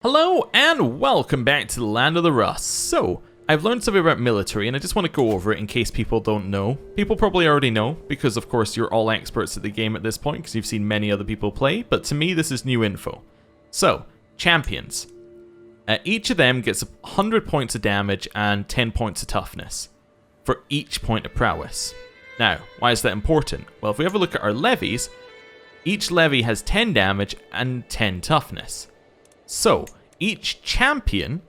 Hello and welcome back to the Land of the Rust. So, I've learned something about military and I just want to go over it in case people don't know. People probably already know because of course you're all experts at the game at this point because you've seen many other people play, but to me this is new info. So, champions. Each of them gets 100 points of damage and 10 points of toughness for each point of prowess. Now, why is that important? Well, if we have a look at our levies, each levy has 10 damage and 10 toughness. So, each champion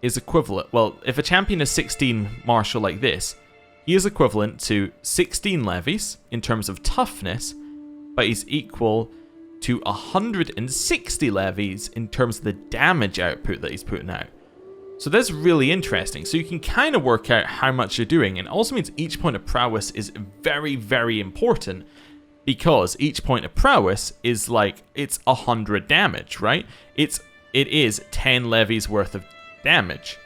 is equivalent, well, if a champion is 16 martial like this, he is equivalent to 16 levies in terms of toughness, but he's equal to 160 levies in terms of the damage output that he's putting out. So that's really interesting. So you can kind of work out how much you're doing, and it also means each point of prowess is very, very important because each point of prowess is like, it's 100 damage, right? It is 10 levies worth of damage.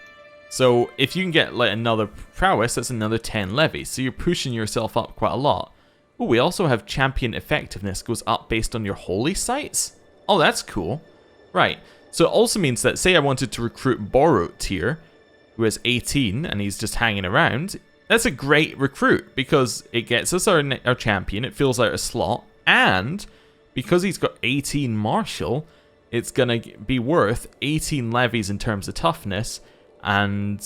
So if you can get like another prowess, that's another 10 levies. So you're pushing yourself up quite a lot. Oh, we also have champion effectiveness goes up based on your holy sites. Oh, that's cool. Right. So it also means that, say I wanted to recruit Borot here, who has 18 and he's just hanging around. That's a great recruit because it gets us our champion, it fills out a slot, and because he's got 18 martial, it's going to be worth 18 levies in terms of toughness, and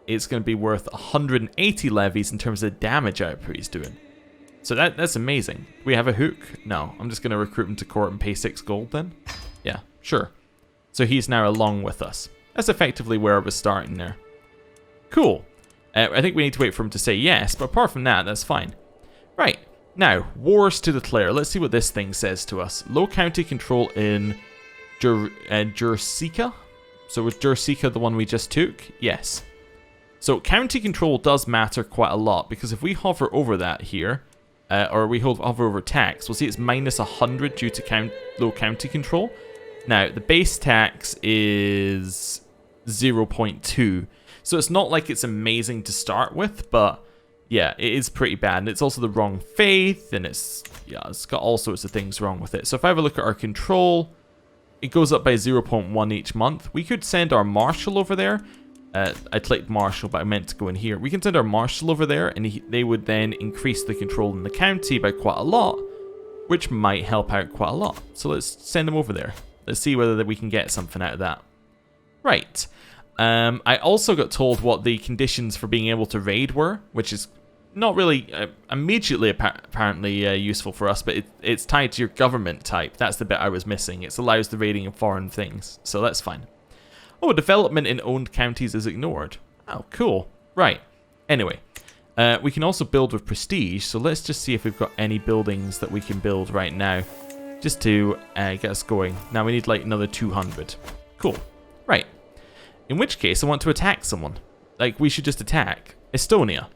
it's going to be worth 180 levies in terms of damage output he's doing. So that's amazing. Do we have a hook? No, I'm just going to recruit him to court and pay 6 gold then. Yeah, sure. So he's now along with us. That's effectively where I was starting there. Cool. I think we need to wait for him to say yes, but apart from that, that's fine. Right, now, wars to declare. Let's see what this thing says to us. Low county control in Jursika. So was Jursika the one we just took? Yes. So county control does matter quite a lot because if we hover over that here, or we hover over tax, we'll see it's minus 100 due to low county control. Now the base tax is 0.2, so it's not like it's amazing to start with, but yeah, it is pretty bad, and it's also the wrong faith, and it's got all sorts of things wrong with it. So if I have a look at our control, it goes up by 0.1 each month. We could send our marshal over there. I clicked marshal, but I meant to go in here. We can send our marshal over there, and they would then increase the control in the county by quite a lot, which might help out quite a lot. So let's send them over there. Let's see whether we can get something out of that. Right. I also got told what the conditions for being able to raid were, which is not really immediately apparently useful for us, but it's tied to your government type. That's the bit I was missing. It allows the raiding of foreign things, so that's fine. Oh, development in owned counties is ignored. Oh, cool. Right. Anyway, we can also build with prestige, so let's just see if we've got any buildings that we can build right now, just to get us going. Now we need like another 200. Cool. Right. In which case, I want to attack someone. Like, we should just attack Estonia.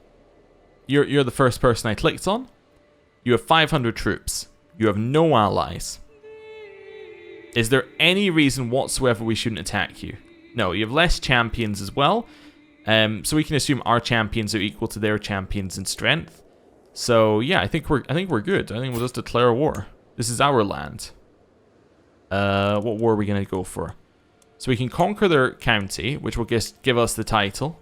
You're the first person I clicked on. You have 500 troops. You have no allies. Is there any reason whatsoever we shouldn't attack you? No, you have less champions as well. So we can assume our champions are equal to their champions in strength. So yeah, I think we're good. I think we'll just declare war. This is our land. What war are we gonna go for? So we can conquer their county, which will give us the title.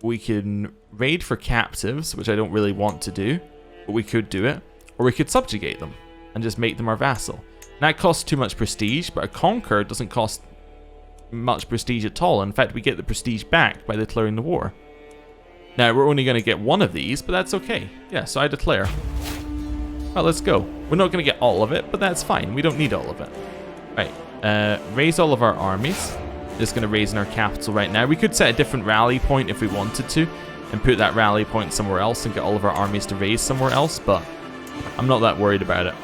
We can raid for captives, which I don't really want to do, but we could do it. Or we could subjugate them and just make them our vassal. That costs too much prestige, but a conquer doesn't cost much prestige at all. In fact, we get the prestige back by declaring the war. Now, we're only going to get one of these, but that's okay. Yeah, so I declare. Well, let's go. We're not going to get all of it, but that's fine. We don't need all of it. Right, raise all of our armies. Just going to raise in our capital right now. We could set a different rally point if we wanted to, and put that rally point somewhere else and get all of our armies to raise somewhere else, but I'm not that worried about it.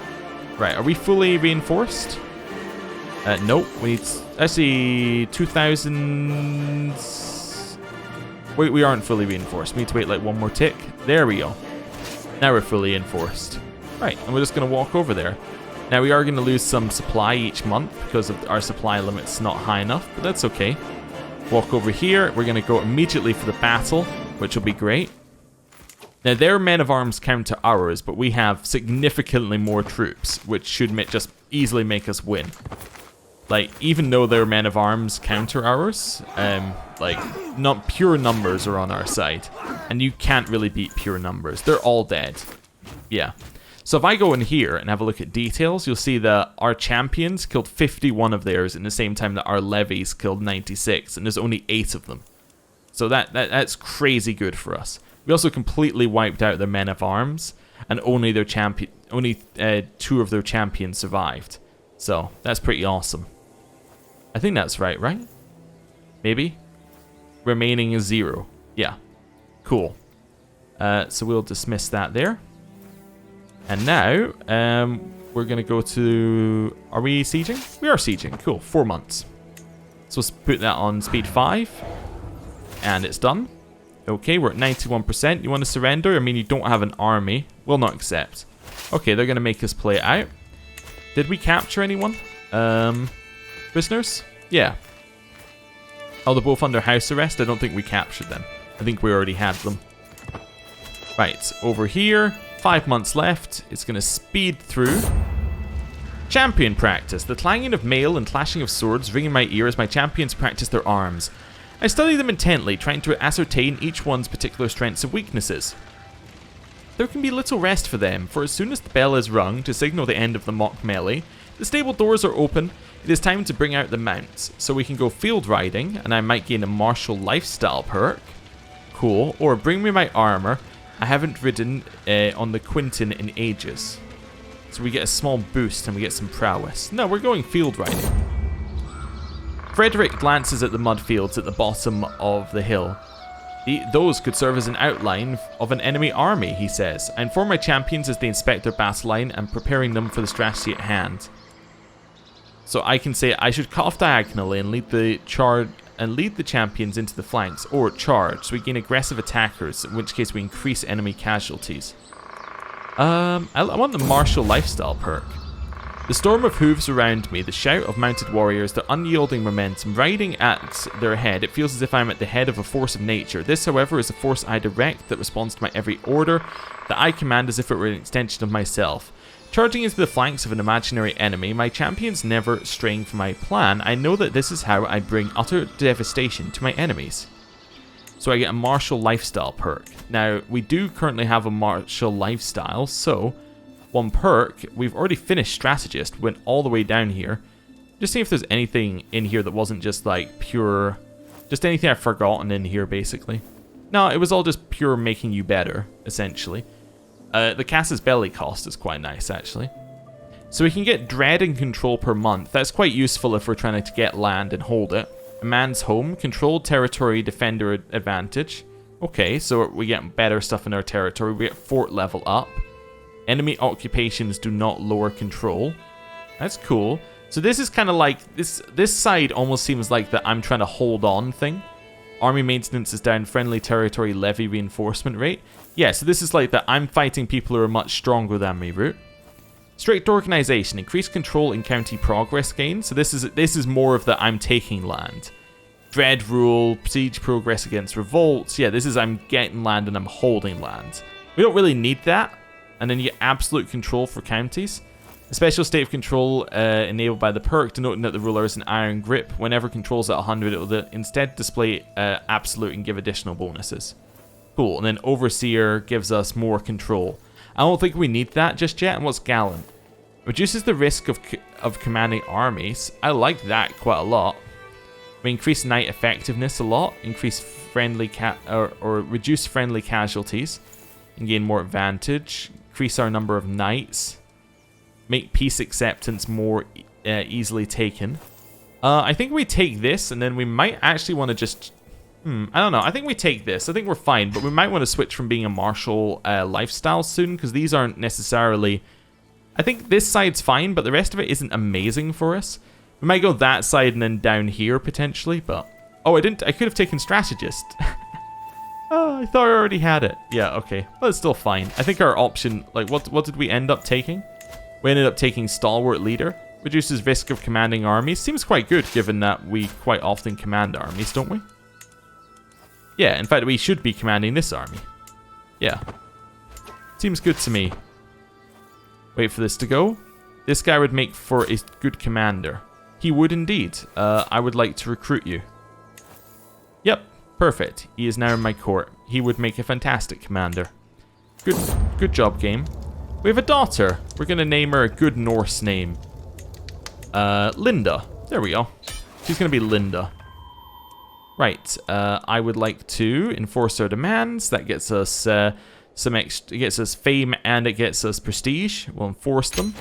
Right, are we fully reinforced? Nope, we need actually 2,000. We aren't fully reinforced. We need to wait like one more tick. There we go. Now we're fully reinforced. Right, and we're just going to walk over there. Now we are going to lose some supply each month because of our supply limit's not high enough, but that's okay. Walk over here. We're going to go immediately for the battle, which will be great. Now their men of arms counter ours, but we have significantly more troops, which should just easily make us win. Like, even though their men of arms counter ours, like, not pure numbers are on our side. And you can't really beat pure numbers. They're all dead. Yeah. So if I go in here and have a look at details, you'll see that our champions killed 51 of theirs in the same time that our levies killed 96, and there's only 8 of them. So that's crazy good for us. We also completely wiped out their men of arms, and only 2 of their champions survived. So that's pretty awesome. I think that's right? Maybe? Remaining is 0. Yeah. Cool. So we'll dismiss that there. And now, we're going to go to... Are we sieging? We are sieging. Cool. 4 months. So let's put that on speed 5. And it's done. Okay, we're at 91%. You want to surrender? I mean, you don't have an army. Will not accept. Okay, they're going to make us play it out. Did we capture anyone? Prisoners? Yeah. Oh, they're both under house arrest? I don't think we captured them. I think we already had them. Right, over here. 5 months left. It's going to speed through. Champion practice. The clanging of mail and clashing of swords ring in my ear as my champions practice their arms. I study them intently, trying to ascertain each one's particular strengths and weaknesses. There can be little rest for them, for as soon as the bell is rung to signal the end of the mock melee, the stable doors are open. It is time to bring out the mounts, so we can go field riding, and I might gain a martial lifestyle perk. Cool. Or bring me my armor. I haven't ridden on the Quinton in ages. So we get a small boost and we get some prowess. No, we're going field riding. Frederick glances at the mud fields at the bottom of the hill. Those could serve as an outline of an enemy army, he says. I inform my champions as they inspect their battle line and preparing them for the strategy at hand. So I can say I should cut off diagonally and lead the champions into the flanks, or charge, so we gain aggressive attackers, in which case we increase enemy casualties. I want the martial lifestyle perk. The storm of hooves around me, the shout of mounted warriors, the unyielding momentum, riding at their head, it feels as if I'm at the head of a force of nature. This, however, is a force I direct that responds to my every order, that I command as if it were an extension of myself. Charging into the flanks of an imaginary enemy, my champions never straying from my plan, I know that this is how I bring utter devastation to my enemies. So I get a martial lifestyle perk. Now, we do currently have a martial lifestyle, so... one perk, we've already finished strategist, went all the way down here. Just see if there's anything in here that wasn't just like pure, just anything I've forgotten in here basically. No, it was all just pure making you better, essentially. The Cass's belly cost is quite nice actually. So we can get dread and control per month. That's quite useful if we're trying to get land and hold it. A man's home, controlled territory, defender advantage. Okay, so we get better stuff in our territory. We get fort level up. Enemy occupations do not lower control. That's cool. So this is kind of like, this side almost seems like that I'm trying to hold on thing. Army maintenance is down, friendly territory levy reinforcement rate. Yeah, so this is like that I'm fighting people who are much stronger than me route. Strict organization, increased control in county progress gain. So this is more of the I'm taking land. Dread rule, siege progress against revolts. Yeah, this is I'm getting land and I'm holding land. We don't really need that. And then you get absolute control for counties. A special state of control enabled by the perk, denoting that the ruler is an iron grip. Whenever control's at 100, it will instead display absolute and give additional bonuses. Cool, and then overseer gives us more control. I don't think we need that just yet. And what's gallant? Reduces the risk of commanding armies. I like that quite a lot. We increase knight effectiveness a lot. Increase friendly or reduce friendly casualties and gain more advantage. Increase our number of knights. Make peace acceptance more easily taken. I think we take this, and then we might actually want to just... I don't know. I think we take this. I think we're fine, but we might want to switch from being a martial lifestyle soon, because these aren't necessarily... I think this side's fine, but the rest of it isn't amazing for us. We might go that side and then down here, potentially, but... Oh, I could have taken strategist. Oh, I thought I already had it. Yeah, okay. But it's still fine. I think our option... Like, what did we end up taking? We ended up taking Stalwart Leader. Reduces risk of commanding armies. Seems quite good, given that we quite often command armies, don't we? Yeah, in fact, we should be commanding this army. Yeah. Seems good to me. Wait for this to go. This guy would make for a good commander. He would indeed. I would like to recruit you. Yep, perfect. He is now in my court. He would make a fantastic commander. Good job, game. We have a daughter. We're going to name her a good Norse name. Linda. There we go. She's going to be Linda. Right. I would like to enforce our demands. That gets us some extra. It gets us fame and it gets us prestige. We'll enforce them.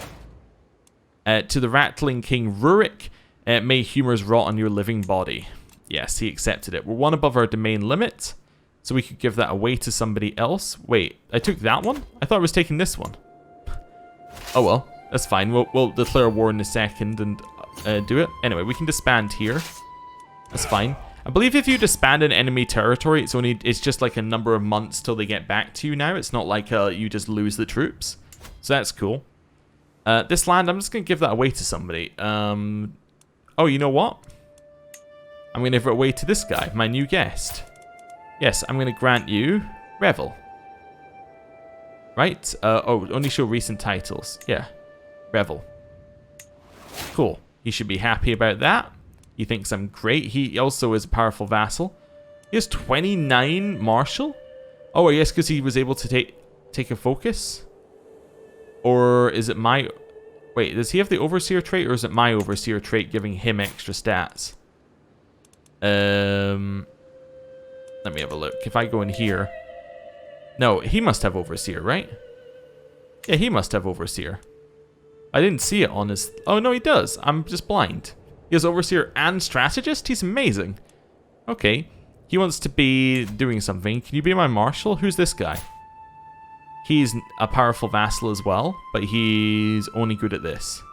To the rattling king Rurik, may humors rot on your living body. Yes, he accepted it. We're one above our domain limit, so we could give that away to somebody else. Wait, I took that one? I thought I was taking this one. Oh well, that's fine. We'll declare war in a second and do it. Anyway, we can disband here. That's fine. I believe if you disband an enemy territory, it's just like a number of months till they get back to you now. It's not like you just lose the troops. So that's cool. This land, I'm just going to give that away to somebody. Oh, you know what? I'm going to give it away to this guy, my new guest. Yes, I'm going to grant you Revel. Right? Oh, only show recent titles. Yeah. Revel. Cool. He should be happy about that. He thinks I'm great. He also is a powerful vassal. He has 29 martial? Oh, I guess because he was able to take a focus? Or is it my... Wait, does he have the overseer trait or is it my overseer trait giving him extra stats? Let me have a look. If I go in here... No, he must have overseer, right? Yeah, he must have overseer. I didn't see it on his... Oh, no, he does. I'm just blind. He has overseer and strategist? He's amazing. Okay. He wants to be doing something. Can you be my marshal? Who's this guy? He's a powerful vassal as well, but he's only good at this.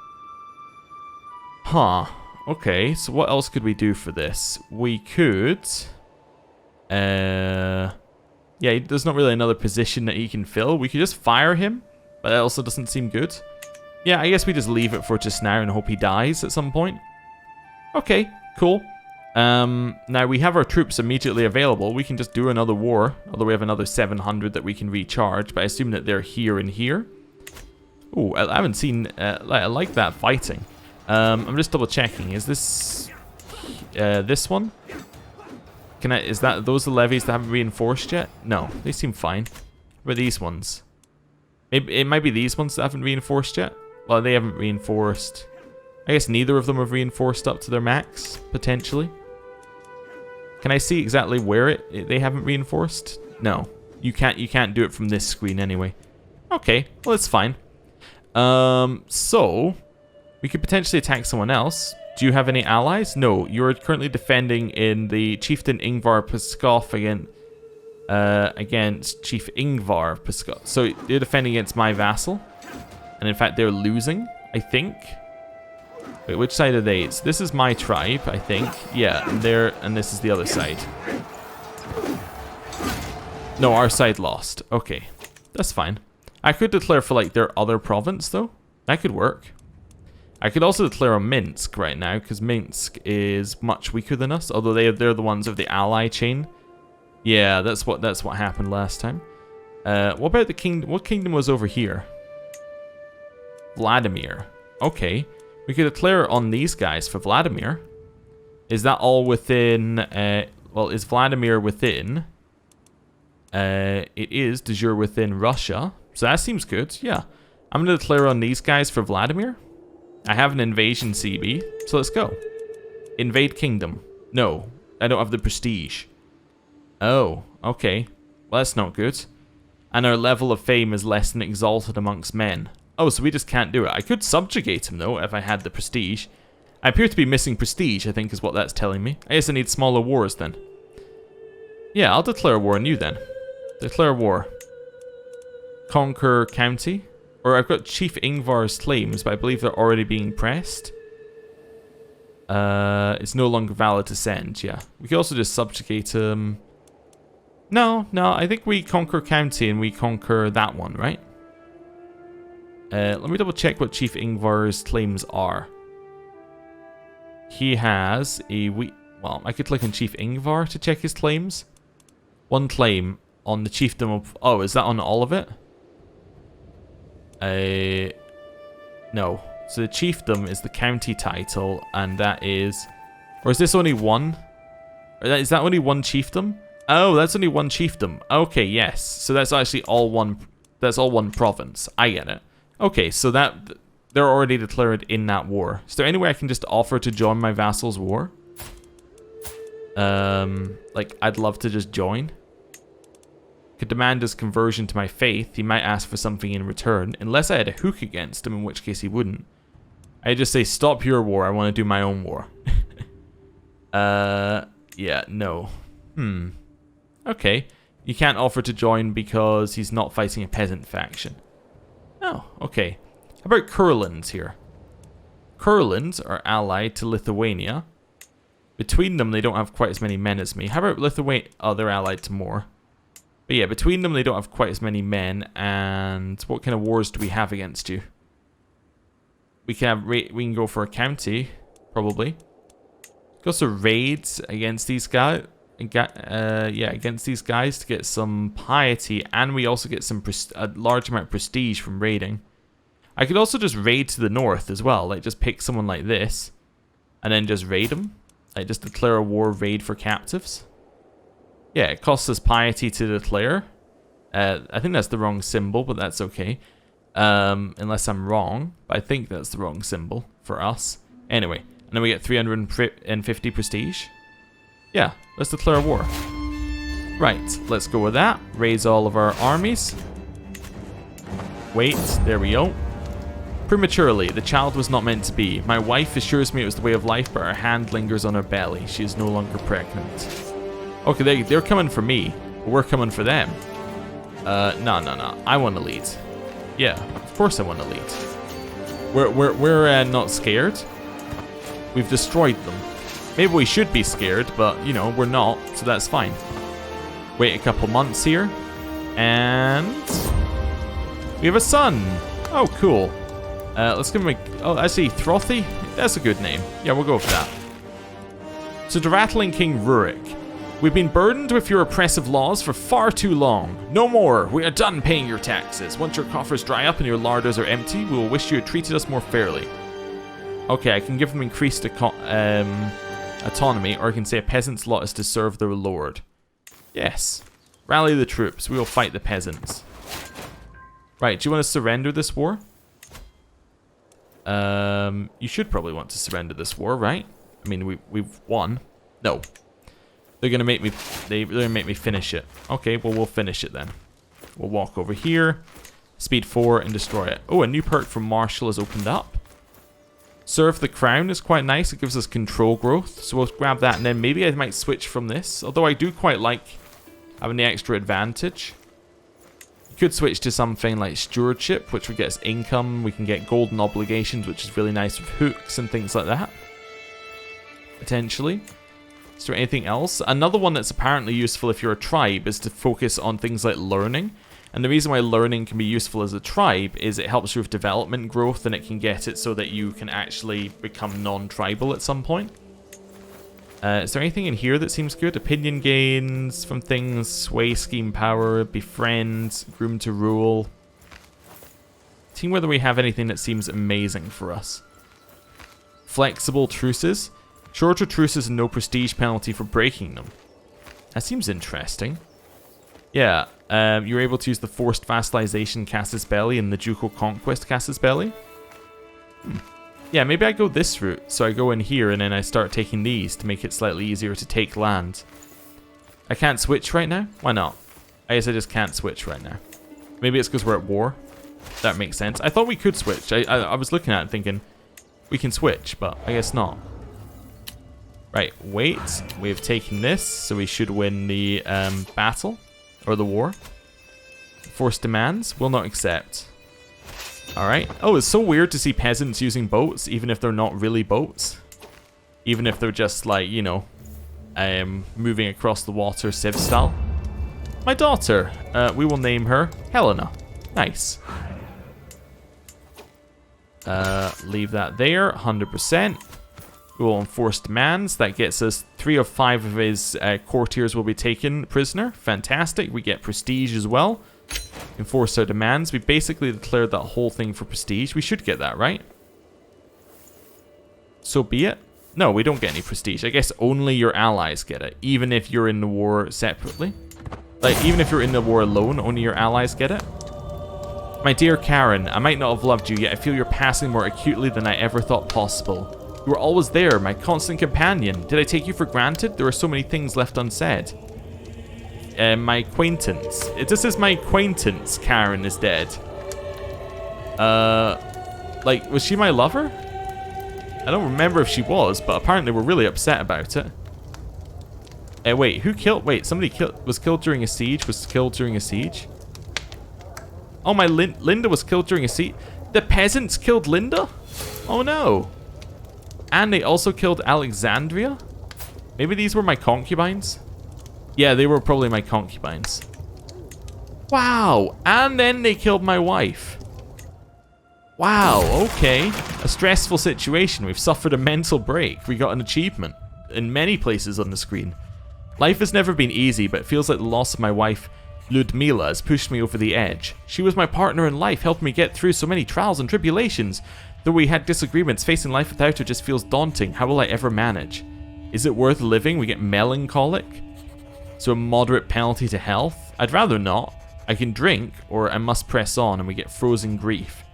Huh. Okay, so what else could we do for this? We could... Yeah, there's not really another position that he can fill. We could just fire him, but that also doesn't seem good. Yeah, I guess we just leave it for just now and hope he dies at some point. Okay, cool. Now we have our troops immediately available. We can just do another war, although we have another 700 that we can recharge, but I assume that they're here and here. Ooh, I haven't seen... I like that fighting. I'm just double checking. Is this... this one? Is that those the levies that haven't reinforced yet? No, they seem fine. What about these ones? It might be these ones that haven't reinforced yet. Well, they haven't reinforced. I guess neither of them have reinforced up to their max, potentially. Can I see exactly where they haven't reinforced? No, you can't do it from this screen anyway. Okay, well it's fine. So we could potentially attack someone else. Do you have any allies? No, you're currently defending in the Chieftain Ingvar Pskov against Chief Ingvar Pskov. So you're defending against my vassal. And in fact, they're losing, I think. Wait, which side are they? So this is my tribe, I think. Yeah, and this is the other side. No, our side lost. Okay, that's fine. I could declare for like their other province though. That could work. I could also declare on Minsk right now, because Minsk is much weaker than us, although they're the ones of the ally chain. Yeah, that's what happened last time. What about the kingdom? What kingdom was over here? Vladimir. Okay, we could declare on these guys for Vladimir. Is that all within? Well, is Vladimir within? It is de jure within Russia, so that seems good. Yeah, I'm gonna declare on these guys for Vladimir. I have an invasion CB, so let's go. Invade kingdom. No, I don't have the prestige. Oh, okay. Well, that's not good. And our level of fame is less than exalted amongst men. Oh, so we just can't do it. I could subjugate him, though, if I had the prestige. I appear to be missing prestige, I think is what that's telling me. I guess I need smaller wars, then. Yeah, I'll declare war on you, then. Declare war. Conquer county. Or I've got Chief Ingvar's claims, but I believe they're already being pressed. It's no longer valid to send, yeah. We could also just subjugate him. No, I think we conquer county and we conquer that one, right? Let me double check what Chief Ingvar's claims are. He has a... Well, I could click on Chief Ingvar to check his claims. One claim on the chiefdom of... Oh, is that on all of it? No. So the chiefdom is the county title, and that is... Or is this only one? Is that only one chiefdom? Oh, that's only one chiefdom. Okay, yes. So that's actually all one... That's all one province. I get it. Okay, so that... They're already declared in that war. Is there any way I can just offer to join my vassal's war? Like, I'd love to just join. Could demand his conversion to my faith. He might ask for something in return. Unless I had a hook against him, in which case he wouldn't. I'd just say, stop your war. I want to do my own war. Yeah, no. Okay. You can't offer to join because he's not fighting a peasant faction. Oh, okay. How about Kurlands here? Kurlands are allied to Lithuania. Between them, they don't have quite as many men as me. How about Lithuania? Oh, they're allied to more. But yeah, between them, they don't have quite as many men. And what kind of wars do we have against you? We can go for a county, probably. Go some raids against these guys. Yeah, against these guys to get some piety, and we also get some a large amount of prestige from raiding. I could also just raid to the north as well, like just pick someone like this, and then just raid them. Like just declare a war raid for captives. Yeah, it costs us piety to declare. I think that's the wrong symbol, but that's okay. Unless I'm wrong, but I think that's the wrong symbol for us. Anyway, and then we get 350 prestige. Yeah, let's declare a war. Right, let's go with that. Raise all of our armies. Wait, there we go. Prematurely, the child was not meant to be. My wife assures me it was the way of life, but her hand lingers on her belly. She is no longer pregnant. Okay, they're coming for me, but we're coming for them. No. I want to lead. Yeah, of course I want to lead. We're not scared. We've destroyed them. Maybe we should be scared, but, you know, we're not, so that's fine. Wait a couple months here. And... we have a son. Oh, cool. Let's give him a... Oh, I see. Throthy? That's a good name. Yeah, we'll go for that. So, to rattling King Rurik. We've been burdened with your oppressive laws for far too long. No more. We are done paying your taxes. Once your coffers dry up and your larders are empty, we will wish you had treated us more fairly. Okay, I can give them increased autonomy, or I can say a peasant's lot is to serve their lord. Yes. Rally the troops. We will fight the peasants. Right, do you want to surrender this war? You should probably want to surrender this war, right? I mean, we've won. No. They're gonna make me. They're gonna make me finish it. Okay, well we'll finish it then. We'll walk over here, speed 4, and destroy it. Oh, a new perk from Marshal has opened up. Serve the Crown is quite nice. It gives us control growth, so we'll grab that, and then maybe I might switch from this. Although I do quite like having the extra advantage. You could switch to something like Stewardship, which would get us income. We can get golden obligations, which is really nice with hooks and things like that. Potentially. Is there anything else? Another one that's apparently useful if you're a tribe is to focus on things like learning. And the reason why learning can be useful as a tribe is it helps you with development growth, and it can get it so that you can actually become non-tribal at some point. Is there anything in here that seems good? Opinion gains from things, sway scheme power, befriend, groom to rule. Seeing whether we have anything that seems amazing for us. Flexible truces. Shorter truces and no prestige penalty for breaking them. That seems interesting. Yeah, you're able to use the Forced Vassalization Casus Belli and the Ducal Conquest Casus Belli. Yeah, maybe I go this route. So I go in here and then I start taking these to make it slightly easier to take land. I can't switch right now? Why not? I guess I just can't switch right now. Maybe it's because we're at war. That makes sense. I thought we could switch. I was looking at it thinking, we can switch, but I guess not. Right, wait. We've taken this, so we should win the battle. Or the war. Forced demands. Will not accept. Alright. Oh, it's so weird to see peasants using boats, even if they're not really boats. Even if they're just like, you know, moving across the water Civ style. My daughter. We will name her Helena. Nice. Leave that there. 100%. We will enforce demands. That gets us 3 of 5 of his courtiers will be taken prisoner. Fantastic. We get prestige as well. Enforce our demands. We basically declared that whole thing for prestige. We should get that, right? so be it. No, we don't get any prestige. I guess only your allies get it, even if you're in the war separately. Like, even if you're in the war alone, only your allies get it. My dear Karen, I might not have loved you, yet I feel you're passing more acutely than I ever thought possible. You were always there, my constant companion. Did I take you for granted? There are so many things left unsaid. My acquaintance. It just says my acquaintance, Karen, is dead. Like, was she my lover? I don't remember if she was, but apparently we're really upset about it. Wait, who killed? Wait, somebody was killed during a siege? Was killed during a siege? Oh, my Linda was killed during a siege. The peasants killed Linda? Oh no. And they also killed Alexandria? Maybe these were my concubines? Yeah, they were probably my concubines. Wow. And then they killed my wife. Wow, okay. A stressful situation. We've suffered a mental break. We got an achievement in many places on the screen. Life has never been easy, but it feels like the loss of my wife, Ludmila, has pushed me over the edge. She was my partner in life, helped me get through so many trials and tribulations. Though we had disagreements, facing life without her just feels daunting. How will I ever manage? Is it worth living? We get melancholic. So a moderate penalty to health? I'd rather not. I can drink, or I must press on, and we get frozen grief.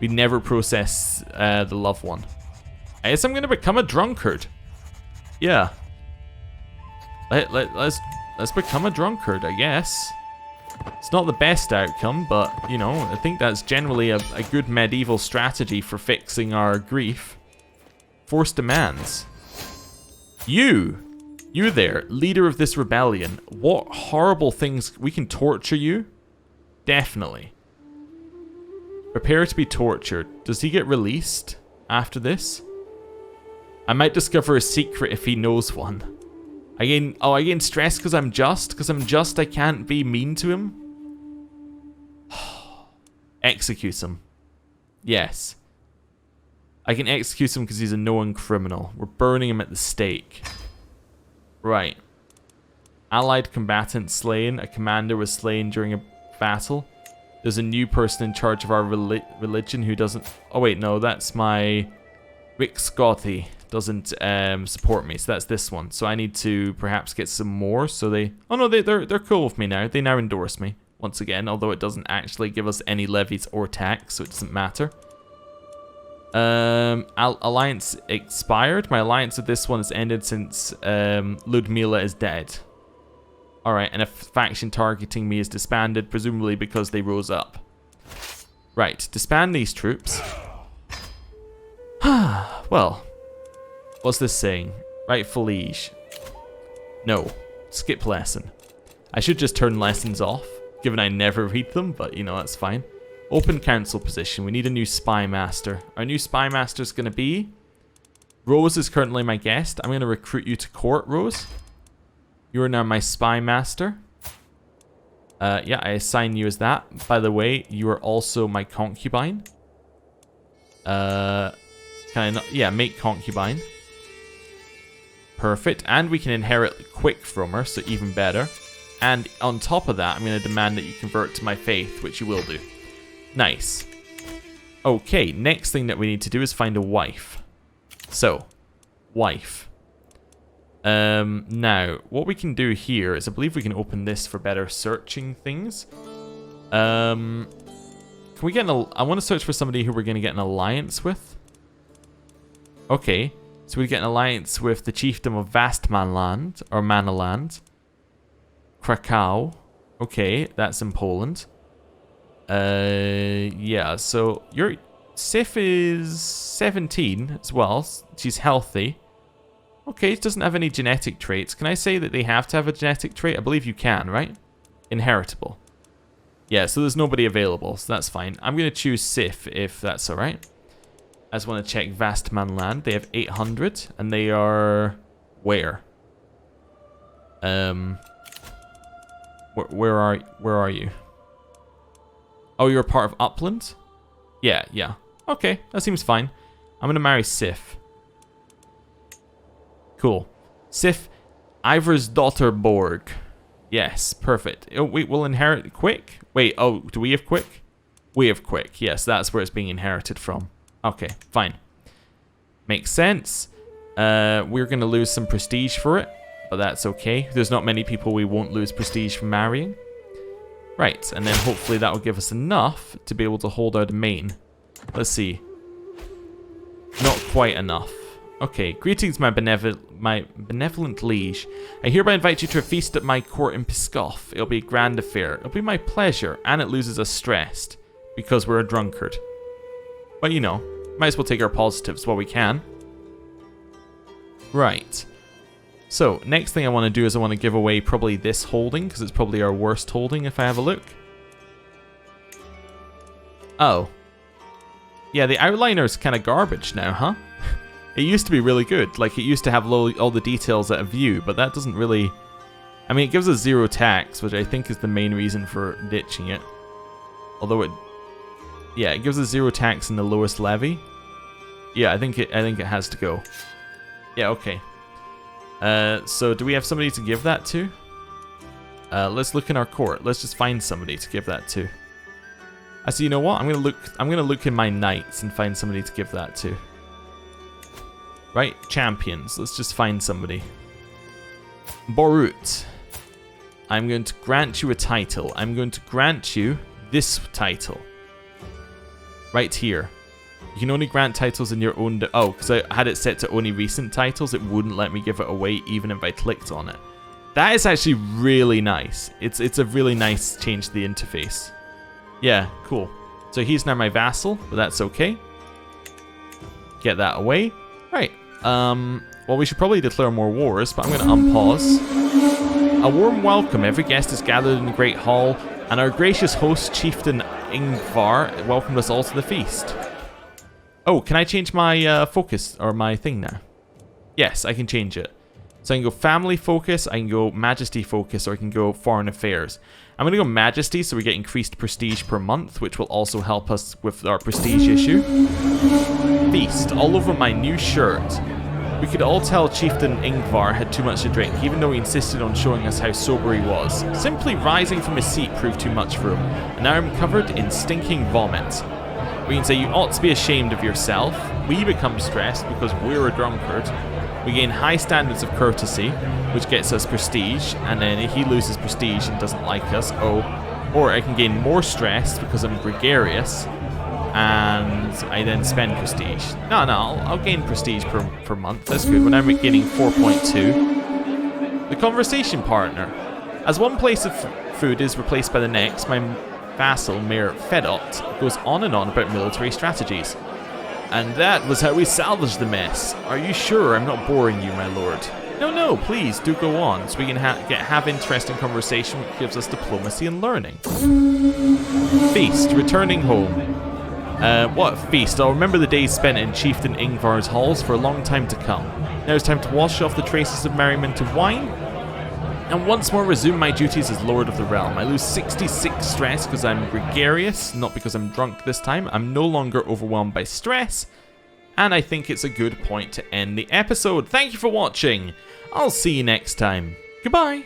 We never process the loved one. I guess I'm going to become a drunkard. Yeah. Let's become a drunkard, I guess. It's not the best outcome, but, you know, I think that's generally a good medieval strategy for fixing our grief. Forced demands. You there, leader of this rebellion. What horrible things... We can torture you? Definitely. Prepare to be tortured. Does he get released after this? I might discover a secret if he knows one. I gain stress because I'm just? Because I'm just, I can't be mean to him? Execute him. Yes. I can execute him because he's a known criminal. We're burning him at the stake. Right. Allied combatant slain. A commander was slain during a battle. There's a new person in charge of our religion who doesn't... Oh wait, no, that's my... Rick Scotty doesn't support me, so that's this one. So I need to perhaps get some more, so they... Oh no, they're cool with me now. They now endorse me, once again, although it doesn't actually give us any levies or tax, so it doesn't matter. Alliance expired. My alliance with this one has ended since Ludmila is dead. Alright, and a faction targeting me is disbanded, presumably because they rose up. Right, disband these troops. Well, what's this saying? Rightful liege. No, skip lesson. I should just turn lessons off, given I never read them, but you know, that's fine. Open council position. We need a new spy master. Our new spy master is going to be... Rose is currently my guest. I'm going to recruit you to court, Rose. You are now my spy master. Yeah, I assign you as that. By the way, you are also my concubine. Can I not? Yeah, make concubine. Perfect. And we can inherit quick from her, so even better. And on top of that, I'm going to demand that you convert to my faith, which you will do. Nice. Okay, next thing that we need to do is find a wife. So, wife. Now, what we can do here is I believe we can open this for better searching things. Can we get I want to search for somebody who we're going to get an alliance with. Okay, so we get an alliance with the chiefdom of Vastmanland, or Manaland. Krakow. Okay, that's in Poland. Yeah, so your Sif is 17 as well. She's healthy. Okay, it doesn't have any genetic traits. Can I say that they have to have a genetic trait? I believe you can, right? Inheritable. Yeah, so there's nobody available, so that's fine. I'm going to choose Sif, if that's alright. I just want to check Vastmanland. They have 800, and they are... Where? Where are you? Oh, you're a part of Upland? Yeah. Okay, that seems fine. I'm going to marry Sif. Cool. Sif, Ivor's daughter Borg. Yes, perfect. Oh, wait, we'll inherit quick? Wait, oh, do we have quick? We have quick. Yes, that's where it's being inherited from. Okay, fine. Makes sense. We're going to lose some prestige for it, but that's okay. There's not many people we won't lose prestige from marrying. Right, and then hopefully that will give us enough to be able to hold our domain. Let's see. Not quite enough. Okay, greetings, my benevolent liege. I hereby invite you to a feast at my court in Pskov. It'll be a grand affair. It'll be my pleasure, and it loses us stressed, because we're a drunkard. But you know, might as well take our positives while we can. Right. So, next thing I want to do is I want to give away probably this holding, because it's probably our worst holding if I have a look. Oh. Yeah, the outliner's kind of garbage now, huh? It used to be really good. Like, it used to have all the details at a view, but that doesn't really... I mean, it gives us 0 tax, which I think is the main reason for ditching it. Although it... Yeah, it gives us 0 tax in the lowest levy. Yeah, I think it has to go. Yeah, okay. So do we have somebody to give that to? Let's look in our court. Let's just find somebody to give that to. Actually, you know what? I'm gonna look in my knights and find somebody to give that to. Right, champions. Let's just find somebody. Borut. I'm going to grant you a title. I'm going to grant you this title. Right here. You can only grant titles in your own... Oh, because I had it set to only recent titles. It wouldn't let me give it away even if I clicked on it. That is actually really nice. It's a really nice change to the interface. Yeah, cool. So he's now my vassal, but that's okay. Get that away. Right. Well, we should probably declare more wars, but I'm going to unpause. A warm welcome. Every guest is gathered in the Great Hall, and our gracious host, Chieftain Ingvar, welcomed us all to the feast. Oh, can I change my focus, or my thing now? Yes, I can change it. So I can go family focus, I can go majesty focus, or I can go foreign affairs. I'm going to go majesty, so we get increased prestige per month, which will also help us with our prestige issue. Feast, all over my new shirt. We could all tell Chieftain Ingvar had too much to drink, even though he insisted on showing us how sober he was. Simply rising from his seat proved too much for him, and now I'm covered in stinking vomit. We can say you ought to be ashamed of yourself. We become stressed because we're a drunkard. We gain high standards of courtesy, which gets us prestige, and then he loses prestige and doesn't like us. Oh, or I can gain more stress because I'm gregarious, and I then spend prestige. No, I'll gain prestige per month. That's good. When I'm gaining 4.2. The conversation partner. As one place of food is replaced by the next, my vassal, Mayor Fedot, goes on and on about military strategies. And that was how we salvaged the mess. Are you sure I'm not boring you, my lord? No, please, do go on, so we can have interesting conversation which gives us diplomacy and learning. Feast, returning home. What feast? I'll remember the days spent in Chieftain Ingvar's halls for a long time to come. Now it's time to wash off the traces of merriment and wine, and once more resume my duties as Lord of the Realm. I lose 66 stress because I'm gregarious, not because I'm drunk this time. I'm no longer overwhelmed by stress, and I think it's a good point to end the episode. Thank you for watching. I'll see you next time. Goodbye.